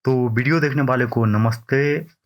तो वीडियो देखने वाले को नमस्ते।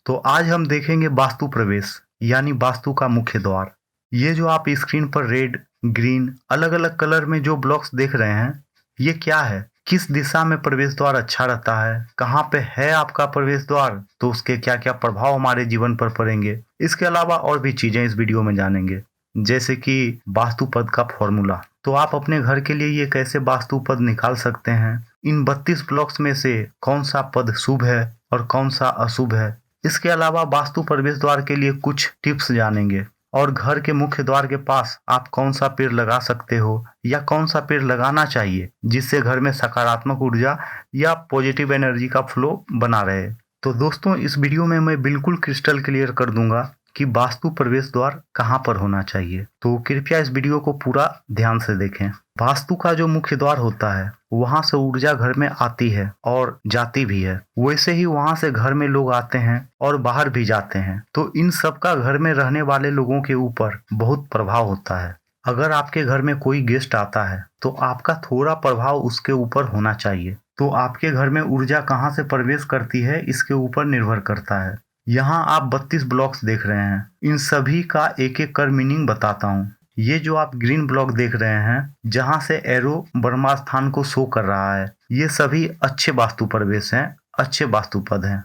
तो आज हम देखेंगे वास्तु प्रवेश यानी वास्तु का मुख्य द्वार। ये जो आप स्क्रीन पर रेड, ग्रीन अलग अलग कलर में जो ब्लॉक्स देख रहे हैं, ये क्या है? किस दिशा में प्रवेश द्वार अच्छा रहता है? कहाँ पे है आपका प्रवेश द्वार? तो उसके क्या क्या प्रभाव हमारे जीवन पर पड़ेंगे? इसके अलावा और भी चीजें इस वीडियो में जानेंगे, जैसे कि वास्तु पद का फॉर्मूला। तो आप अपने घर के लिए ये कैसे वास्तु पद निकाल सकते हैं? इन 32 ब्लॉक्स में से कौन सा पद शुभ है और कौन सा अशुभ है? इसके अलावा वास्तु प्रवेश द्वार के लिए कुछ टिप्स जानेंगे, और घर के मुख्य द्वार के पास आप कौन सा पेड़ लगा सकते हो या कौन सा पेड़ लगाना चाहिए जिससे घर में सकारात्मक ऊर्जा या पॉजिटिव एनर्जी का फ्लो बना रहे। तो दोस्तों, इस वीडियो में मैं बिल्कुल क्रिस्टल क्लियर कर दूंगा कि वास्तु प्रवेश द्वार कहाँ पर होना चाहिए, तो कृपया इस वीडियो को पूरा ध्यान से देखें। वास्तु का जो मुख्य द्वार होता है, वहां से ऊर्जा घर में आती है और जाती भी है। वैसे ही वहां से घर में लोग आते हैं और बाहर भी जाते हैं, तो इन सब का घर में रहने वाले लोगों के ऊपर बहुत प्रभाव होता है। अगर आपके घर में कोई गेस्ट आता है तो आपका थोड़ा प्रभाव उसके ऊपर होना चाहिए। तो आपके घर में ऊर्जा कहाँ से प्रवेश करती है, इसके ऊपर निर्भर करता है। यहाँ आप 32 ब्लॉक्स देख रहे हैं, इन सभी का एक एक कर मीनिंग बताता हूँ। ये जो आप ग्रीन ब्लॉक देख रहे हैं, जहाँ से एरो ब्रह्मा स्थान को शो कर रहा है, ये सभी अच्छे वास्तु प्रवेश हैं, अच्छे वास्तु पद हैं।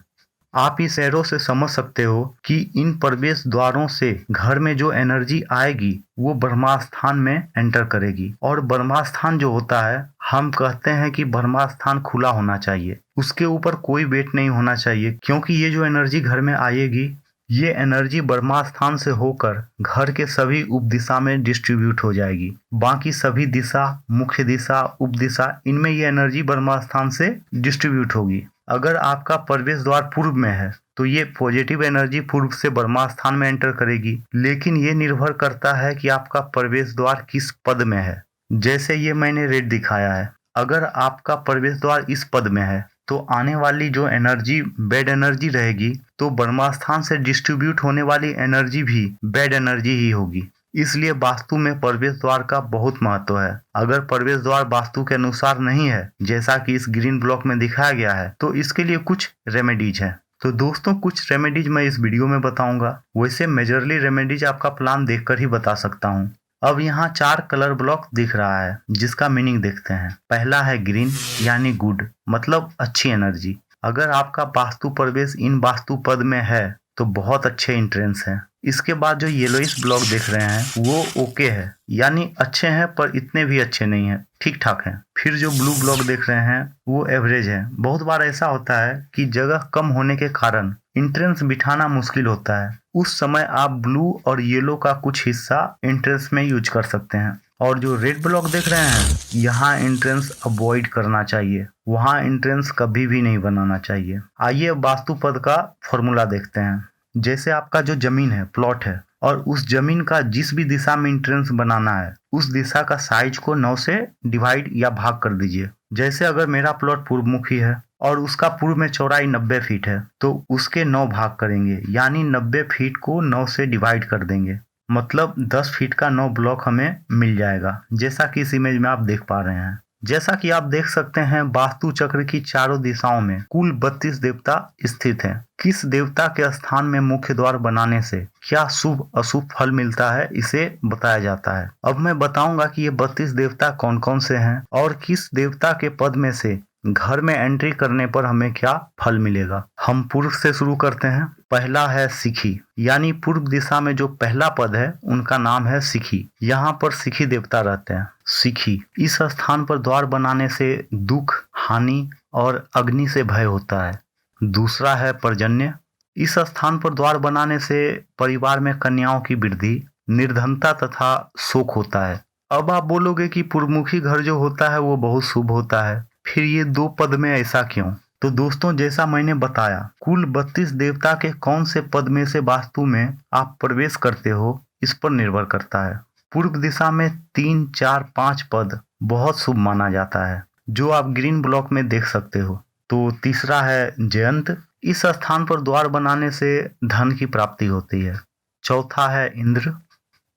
आप इस एरो से समझ सकते हो कि इन प्रवेश द्वारों से घर में जो एनर्जी आएगी वो ब्रह्मा स्थान में एंटर करेगी। और ब्रह्मा स्थान जो होता है, हम कहते हैं कि ब्रह्मा स्थान खुला होना चाहिए, उसके ऊपर कोई वेट नहीं होना चाहिए, क्योंकि ये जो एनर्जी घर में आएगी, ये एनर्जी ब्रह्मा स्थान से होकर घर के सभी उप दिशा में डिस्ट्रीब्यूट हो जाएगी। बाकी सभी दिशा, मुख्य दिशा, उप दिशा, इनमें ये एनर्जी ब्रह्मा स्थान से डिस्ट्रीब्यूट होगी। अगर आपका प्रवेश द्वार पूर्व में है तो ये पॉजिटिव एनर्जी पूर्व से ब्रह्मा स्थान में एंटर करेगी, लेकिन ये निर्भर करता है कि आपका प्रवेश द्वार किस पद में है। जैसे ये मैंने रेड दिखाया है, अगर आपका प्रवेश द्वार इस पद में है तो आने वाली जो एनर्जी बैड एनर्जी रहेगी, तो ब्रह्मा स्थान से डिस्ट्रीब्यूट होने वाली एनर्जी भी बैड एनर्जी ही होगी। इसलिए वास्तु में प्रवेश द्वार का बहुत महत्व है। अगर प्रवेश द्वार वास्तु के अनुसार नहीं है, जैसा कि इस ग्रीन ब्लॉक में दिखाया गया है, तो इसके लिए कुछ रेमेडीज है। तो दोस्तों, कुछ रेमेडीज मैं इस वीडियो में बताऊंगा। वैसे मेजरली रेमेडीज आपका प्लान देखकर ही बता सकता हूँ। अब यहाँ 4 कलर ब्लॉक दिख रहा है, जिसका मीनिंग देखते हैं। पहला है ग्रीन, यानी गुड, मतलब अच्छी एनर्जी। अगर आपका वास्तु प्रवेश इन वास्तु पद में है तो बहुत अच्छे एंट्रेंस है। इसके बाद जो येलोइश ब्लॉक देख रहे हैं वो ओके है, यानी अच्छे हैं पर इतने भी अच्छे नहीं है, ठीक ठाक है। फिर जो ब्लू ब्लॉक देख रहे हैं वो एवरेज है। बहुत बार ऐसा होता है कि जगह कम होने के कारण एंट्रेंस बिठाना मुश्किल होता है, उस समय आप ब्लू और येलो का कुछ हिस्सा एंट्रेंस में यूज कर सकते हैं। और जो रेड ब्लॉक देख रहे हैं, यहाँ एंट्रेंस अवॉइड करना चाहिए, वहाँ एंट्रेंस कभी भी नहीं बनाना चाहिए। आइए वास्तु पद का फॉर्मूला देखते हैं। जैसे आपका जो जमीन है, प्लॉट है, और उस जमीन का जिस भी दिशा में एंट्रेंस बनाना है, उस दिशा का साइज को 9 से डिवाइड या भाग कर दीजिए। जैसे अगर मेरा प्लॉट पूर्वमुखी है और उसका पूर्व में चौड़ाई 90 फीट है, तो उसके 9 भाग करेंगे, यानी 90 फीट को 9 से डिवाइड कर देंगे, मतलब 10 फीट का 9 ब्लॉक हमें मिल जाएगा, जैसा कि इस इमेज में आप देख पा रहे हैं। जैसा कि आप देख सकते हैं, वास्तु चक्र की चारों दिशाओं में कुल 32 देवता स्थित हैं। किस देवता के स्थान में मुख्य द्वार बनाने से क्या शुभ अशुभ फल मिलता है, इसे बताया जाता है। अब मैं बताऊंगा कि ये 32 देवता कौन कौन से हैं और किस देवता के पद में से घर में एंट्री करने पर हमें क्या फल मिलेगा। हम पूर्व से शुरू करते हैं। पहला है सिखी, यानी पूर्व दिशा में जो पहला पद है उनका नाम है सिखी। यहाँ पर सिखी देवता रहते हैं। सिखी, इस स्थान पर द्वार बनाने से दुख, हानि और अग्नि से भय होता है। दूसरा है पर्जन्य, इस स्थान पर द्वार बनाने से परिवार में कन्याओं की वृद्धि, निर्धनता तथा शोक होता है। अब आप बोलोगे कि पूर्वमुखी घर जो होता है वो बहुत शुभ होता है, फिर ये 2 पद में ऐसा क्यों? तो दोस्तों, जैसा मैंने बताया, कुल 32 देवता के कौन से पद में से वास्तु में आप प्रवेश करते हो, इस पर निर्भर करता है। पूर्व दिशा में 3, 4, 5 पद बहुत शुभ माना जाता है, जो आप ग्रीन ब्लॉक में देख सकते हो। तो तीसरा है जयंत, इस स्थान पर द्वार बनाने से धन की प्राप्ति होती है। चौथा है इंद्र,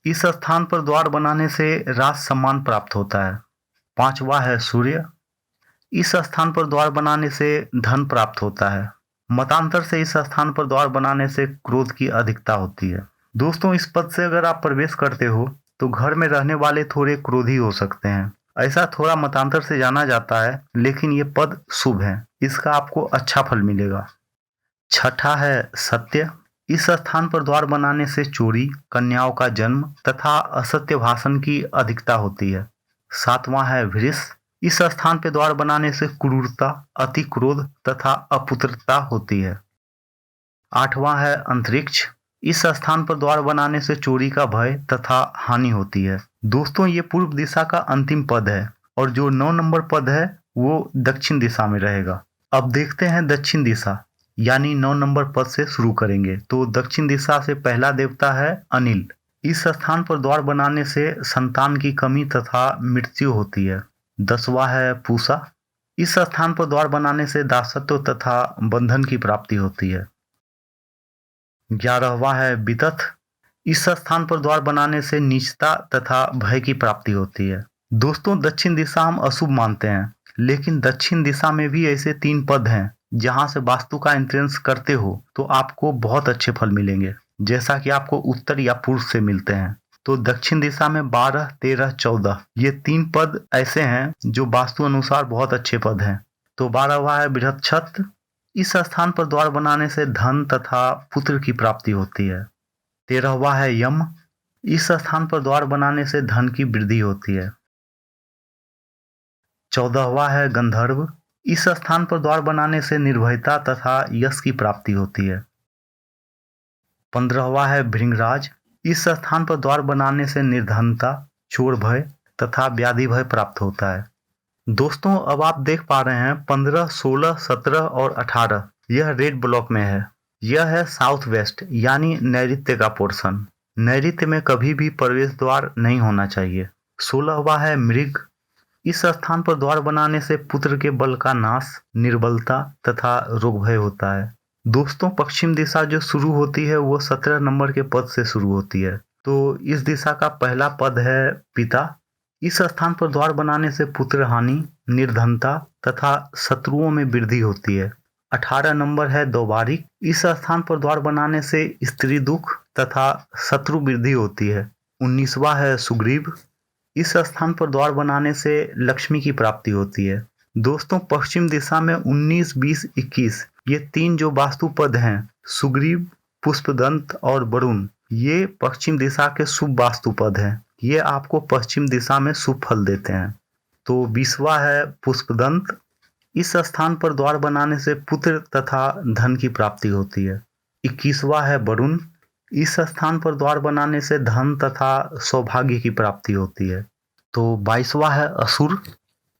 इस स्थान पर द्वार बनाने से राज सम्मान प्राप्त होता है। पांचवा है सूर्य, इस स्थान पर द्वार बनाने से धन प्राप्त होता है। मतांतर से इस स्थान पर द्वार बनाने से क्रोध की अधिकता होती है। दोस्तों, इस पद से अगर आप प्रवेश करते हो तो घर में रहने वाले थोड़े क्रोधी हो सकते हैं। ऐसा थोड़ा मतांतर से जाना जाता है, लेकिन ये पद शुभ है, इसका आपको अच्छा फल मिलेगा। छठा है सत्य। इस स्थान पर द्वार बनाने से चोरी, कन्याओं का जन्म तथा असत्य भाषण की अधिकता होती है। सातवां है वृष। इस स्थान पर द्वार बनाने से क्रूरता, अति क्रोध तथा अपुत्रता होती है। आठवां है अंतरिक्ष। इस स्थान पर द्वार बनाने से चोरी का भय तथा हानि होती है। दोस्तों, ये पूर्व दिशा का अंतिम पद है और जो 9 नंबर पद है वो दक्षिण दिशा में रहेगा। अब देखते हैं दक्षिण दिशा, यानी 9 नंबर पद से शुरू करेंगे। तो दक्षिण दिशा से पहला देवता है अनिल। इस स्थान पर द्वार बनाने से संतान की कमी तथा मृत्यु होती है। 10वां है पूषा। इस स्थान पर द्वार बनाने से दासत्व तथा बंधन की प्राप्ति होती है। 11वां है वितथ। इस स्थान पर द्वार बनाने से नीचता तथा भय की प्राप्ति होती है। दोस्तों, दक्षिण दिशा हम अशुभ मानते हैं, लेकिन दक्षिण दिशा में भी ऐसे 3 पद हैं जहां से वास्तु का एंट्रेंस करते हो तो आपको बहुत अच्छे फल मिलेंगे, जैसा कि आपको उत्तर या पूर्व से मिलते हैं। तो दक्षिण दिशा में 12, 13, 14 ये 3 पद ऐसे हैं जो वास्तु अनुसार बहुत अच्छे पद हैं। तो 12वां है बृहच्छत्र। इस स्थान पर द्वार बनाने से धन तथा पुत्र की प्राप्ति होती है। 13वां है यम। इस स्थान पर द्वार बनाने से धन की वृद्धि होती है। 14वां है गंधर्व। इस स्थान पर द्वार बनाने से निर्भयता तथा यश की प्राप्ति होती है। 15वां है भृंगराज। इस स्थान पर द्वार बनाने से निर्धनता, चोर भय तथा व्याधि भय प्राप्त होता है। दोस्तों, अब आप देख पा रहे हैं 15, 16, 17 और 18 यह रेड ब्लॉक में है। यह है साउथ वेस्ट यानी नैऋत्य का पोर्शन। नैऋत्य में कभी भी प्रवेश द्वार नहीं होना चाहिए। 16वां है मृग। इस स्थान पर द्वार बनाने से पुत्र के बल का नाश, निर्बलता तथा रोग भय होता है। दोस्तों, पश्चिम दिशा जो शुरू होती है वो 17 नंबर के पद से शुरू होती है। तो इस दिशा का पहला पद है पिता। इस स्थान पर द्वार बनाने से पुत्र हानि, निर्धनता तथा शत्रुओं में वृद्धि होती है। 18 नंबर है दोबारिक। इस स्थान पर द्वार बनाने से स्त्री दुख तथा शत्रु वृद्धि होती है। 19वां है सुग्रीव। इस स्थान पर द्वार बनाने से लक्ष्मी की प्राप्ति होती है। दोस्तों, पश्चिम दिशा में 19, 20, 21 ये 3 जो वास्तु पद हैं, सुग्रीव, पुष्पदंत और वरुण, ये पश्चिम दिशा के शुभ वास्तु पद हैं। ये आपको पश्चिम दिशा में शुभ फल देते हैं। तो 20वां है पुष्पदंत। इस स्थान पर द्वार बनाने से पुत्र तथा धन की प्राप्ति होती है। 21वां है वरुण। इस स्थान पर द्वार बनाने से धन तथा सौभाग्य की प्राप्ति होती है। तो 22वां है असुर।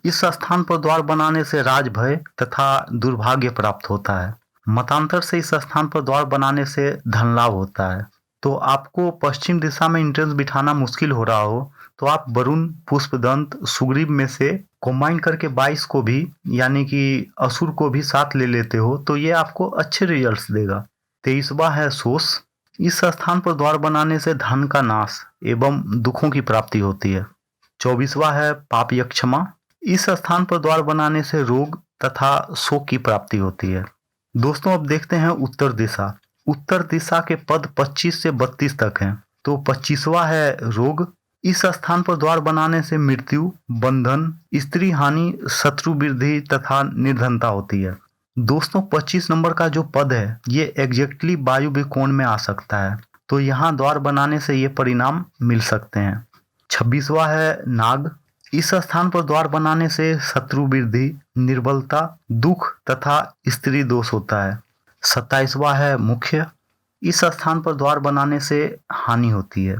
इस स्थान पर द्वार बनाने से राजभय तथा दुर्भाग्य प्राप्त होता है। मतांतर से इस स्थान पर द्वार बनाने से धन लाभ होता है। तो आपको पश्चिम दिशा में एंट्रेंस बिठाना मुश्किल हो रहा हो तो आप वरुण, पुष्पदंत, सुग्रीव में से कंबाइन करके 22 को भी यानी कि असुर को भी साथ ले लेते हो तो ये आपको अच्छे रिजल्ट्स देगा। 23वां है शोष। इस स्थान पर द्वार बनाने से धन का नाश एवं दुखों की प्राप्ति होती है। 24वां है पापयक्षमा। इस स्थान पर द्वार बनाने से रोग तथा शोक की प्राप्ति होती है। दोस्तों, अब देखते हैं उत्तर दिशा। उत्तर दिशा के पद 25 से 32 तक हैं। तो 25वां है रोग। इस स्थान पर द्वार बनाने से मृत्यु, बंधन, स्त्री हानि, शत्रु वृद्धि तथा निर्धनता होती है। दोस्तों, 25 नंबर का जो पद है ये एग्जैक्टली वायु विकोण में आ सकता है, तो यहाँ द्वार बनाने से ये परिणाम मिल सकते हैं। 26वां है नाग। इस स्थान पर द्वार बनाने से शत्रु वृद्धि, निर्बलता, दुख तथा स्त्री दोष होता है। 27वां है मुख्य। इस स्थान पर द्वार बनाने से हानि होती है।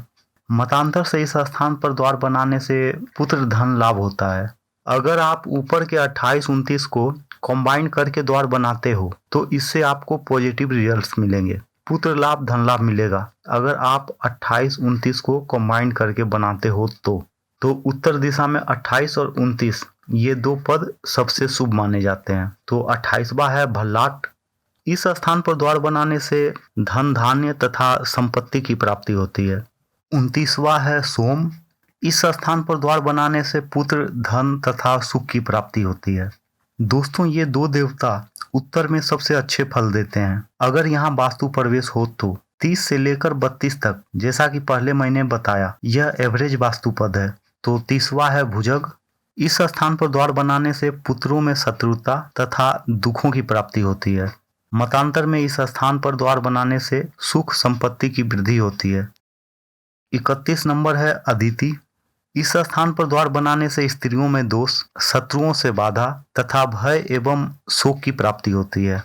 मतांतर से इस स्थान पर द्वार बनाने से पुत्र धन लाभ होता है। अगर आप ऊपर के 28, 29 को कंबाइन करके द्वार बनाते हो तो इससे आपको पॉजिटिव रिजल्ट्स मिलेंगे, पुत्र लाभ, धन लाभ मिलेगा। अगर आप 28, 29 को कंबाइन करके बनाते हो तो उत्तर दिशा में 28 और 29 ये 2 पद सबसे शुभ माने जाते हैं। तो 28वां है भल्लाट। इस स्थान पर द्वार बनाने से धन, धान्य तथा संपत्ति की प्राप्ति होती है। 29वां है सोम। इस स्थान पर द्वार बनाने से पुत्र, धन तथा सुख की प्राप्ति होती है। दोस्तों ये दो देवता उत्तर में सबसे अच्छे फल देते हैं। अगर यहाँ वास्तु प्रवेश हो तो 30 से लेकर 32 तक, जैसा कि पहले मैंने बताया, यह एवरेज वास्तु पद है। तो 30वां है भुजग। इस स्थान पर द्वार बनाने से पुत्रों में शत्रुता तथा दुखों की प्राप्ति होती है। मतांतर में इस स्थान पर द्वार बनाने से सुख संपत्ति की वृद्धि होती है। 31 नंबर है अदिति। इस स्थान पर द्वार बनाने से स्त्रियों में दोष, शत्रुओं से बाधा तथा भय एवं शोक की प्राप्ति होती है।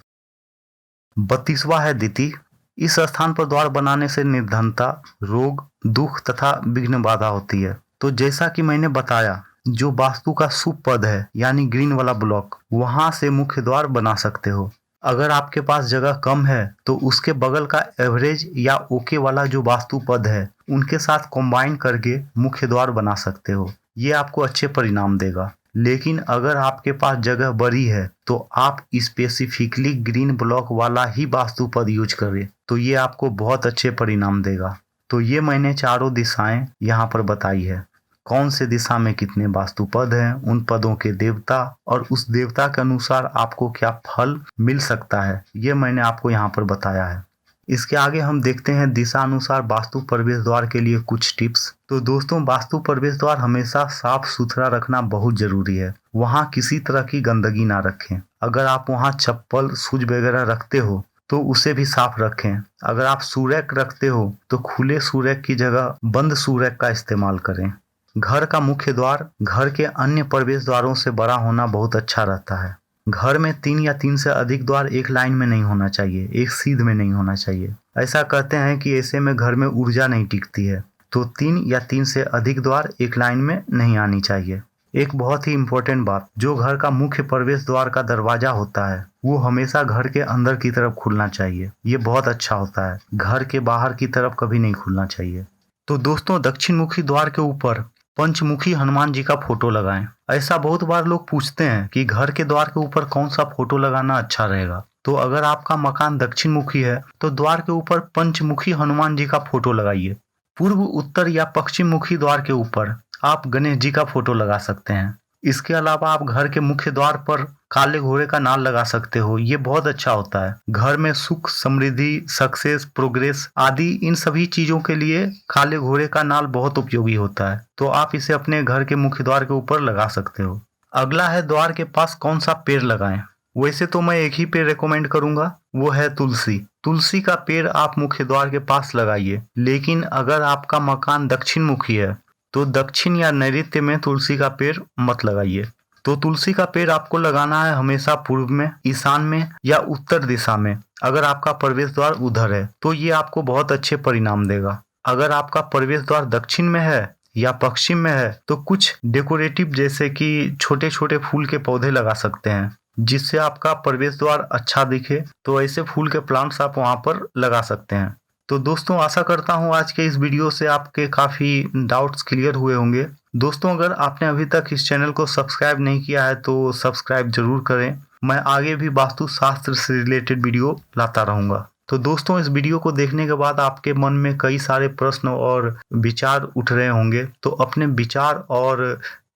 32वां है दिति। इस स्थान पर द्वार बनाने से निर्धनता, रोग, दुख तथा विघ्न बाधा होती है। तो जैसा कि मैंने बताया, जो वास्तु का शुभ पद है यानी ग्रीन वाला ब्लॉक, वहां से मुख्य द्वार बना सकते हो। अगर आपके पास जगह कम है तो उसके बगल का एवरेज या ओके वाला जो वास्तु पद है उनके साथ कंबाइन करके मुख्य द्वार बना सकते हो। ये आपको अच्छे परिणाम देगा। लेकिन अगर आपके पास जगह बड़ी है तो आप स्पेसिफिकली ग्रीन ब्लॉक वाला ही वास्तु पद यूज करें, तो ये आपको बहुत अच्छे परिणाम देगा। तो ये मैंने चारों दिशाएं यहाँ पर बताई है। कौन से दिशा में कितने वास्तु पद हैं, उन पदों के देवता और उस देवता के अनुसार आपको क्या फल मिल सकता है, ये मैंने आपको यहाँ पर बताया है। इसके आगे हम देखते हैं दिशा अनुसार वास्तु प्रवेश द्वार के लिए कुछ टिप्स। तो दोस्तों, वास्तु प्रवेश द्वार हमेशा साफ सुथरा रखना बहुत जरूरी है। वहाँ किसी तरह की गंदगी ना रखें। अगर आप वहाँ चप्पल, शूज वगैरह रखते हो तो उसे भी साफ रखें। अगर आप सूरैक रखते हो तो खुले सूरैक की जगह बंद सूरैक का इस्तेमाल करें। घर का मुख्य द्वार घर के अन्य प्रवेश द्वारों से बड़ा होना बहुत अच्छा रहता है। घर में 3 या 3 से अधिक द्वार एक लाइन में नहीं होना चाहिए, एक सीध में नहीं होना चाहिए। ऐसा कहते हैं कि ऐसे में घर में ऊर्जा नहीं टिकती है। तो 3 या 3 से अधिक द्वार एक लाइन में नहीं आनी चाहिए। एक बहुत ही इम्पोर्टेंट बात, जो घर का मुख्य प्रवेश द्वार का दरवाजा होता है वो हमेशा घर के अंदर की तरफ खुलना चाहिए। ये बहुत अच्छा होता है। घर के बाहर की तरफ कभी नहीं खुलना चाहिए। तो दोस्तों, दक्षिण मुखी द्वार के ऊपर पंचमुखी हनुमान जी का फोटो लगाएं। ऐसा बहुत बार लोग पूछते हैं कि घर के द्वार के ऊपर कौन सा फोटो लगाना अच्छा रहेगा। तो अगर आपका मकान दक्षिण मुखी है तो द्वार के ऊपर पंचमुखी हनुमान जी का फोटो लगाइए। पूर्व, उत्तर या पश्चिम मुखी द्वार के ऊपर आप गणेश जी का फोटो लगा सकते हैं। इसके अलावा आप घर के मुख्य द्वार पर काले घोड़े का नाल लगा सकते हो। ये बहुत अच्छा होता है। घर में सुख, समृद्धि, सक्सेस, प्रोग्रेस आदि इन सभी चीजों के लिए काले घोड़े का नाल बहुत उपयोगी होता है। तो आप इसे अपने घर के मुख्य द्वार के ऊपर लगा सकते हो। अगला है द्वार के पास कौन सा पेड़ लगाएं। वैसे तो मैं एक ही पेड़ रेकमेंड करूंगा, वो है तुलसी। तुलसी का पेड़ आप मुख्य द्वार के पास लगाइए। लेकिन अगर आपका मकान दक्षिण मुखी है तो दक्षिण या नैऋत्य में तुलसी का पेड़ मत लगाइए। तो तुलसी का पेड़ आपको लगाना है हमेशा पूर्व में, ईशान में या उत्तर दिशा में। अगर आपका प्रवेश द्वार उधर है तो ये आपको बहुत अच्छे परिणाम देगा। अगर आपका प्रवेश द्वार दक्षिण में है या पश्चिम में है तो कुछ डेकोरेटिव जैसे कि छोटे छोटे फूल के पौधे लगा सकते हैं, जिससे आपका प्रवेश द्वार अच्छा दिखे। तो ऐसे फूल के प्लांट्स आप वहां पर लगा सकते हैं। तो दोस्तों, आशा करता हूँ आज के इस वीडियो से आपके काफ़ी डाउट्स क्लियर हुए होंगे। दोस्तों, अगर आपने अभी तक इस चैनल को सब्सक्राइब नहीं किया है तो सब्सक्राइब जरूर करें। मैं आगे भी वास्तुशास्त्र से रिलेटेड वीडियो लाता रहूँगा। तो दोस्तों, इस वीडियो को देखने के बाद आपके मन में कई सारे प्रश्न और विचार उठ रहे होंगे। तो अपने विचार और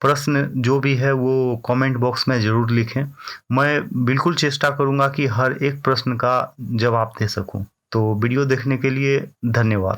प्रश्न जो भी है वो कमेंट बॉक्स में ज़रूर लिखें। मैं बिल्कुल चेष्टा करूँगा कि हर एक प्रश्न का जवाब दे सकूँ। तो वीडियो देखने के लिए धन्यवाद।